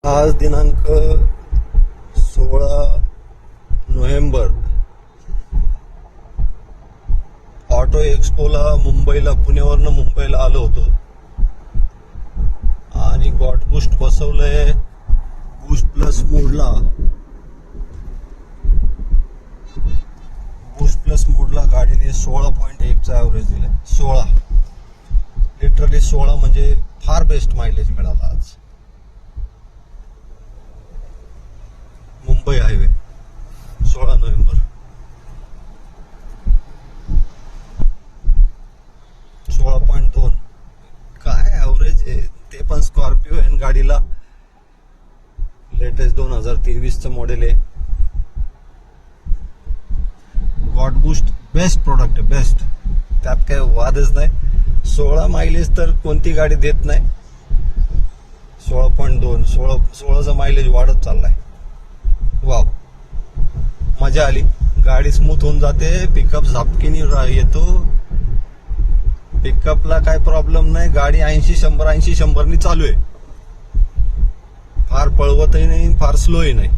आज दिनांक 16 November auto एक्सपोला पुण्यावरनं मुंबईला आलो होतो आणि गॉड बूस्ट बसवलंय बूस्ट प्लस मोडला. बूस्ट प्लस मोडला गाडीने 16.1 चा ॲव्हरेज दिलाय. 16 लिटरली 16 म्हणजे फार बेस्ट मायलेज मिळाला आज. Mumbai highway 16 November. 16.2 काय ॲव्हरेज आहे ते पण स्कॉर्पिओ आहे गाडीला. लेटेस्ट 2023 चं मॉडेल आहे. गॉड बूस्ट बेस्ट प्रोडक्ट आहे, बेस्ट, त्यात काही वादच नाही. 16 मायलेज तर कोणती गाडी देत नाही. 16.2 16चा मायलेज वाढत चाललाय. वाव, मजा आली. गाडी स्मूथ होऊन जाते. पिकअप झापकीने येतो. पिकअपला काय प्रॉब्लेम नाही. गाडी 80-100 80-100 नी चालू आहे. फार पळवतही नाही, फार स्लोही नाही.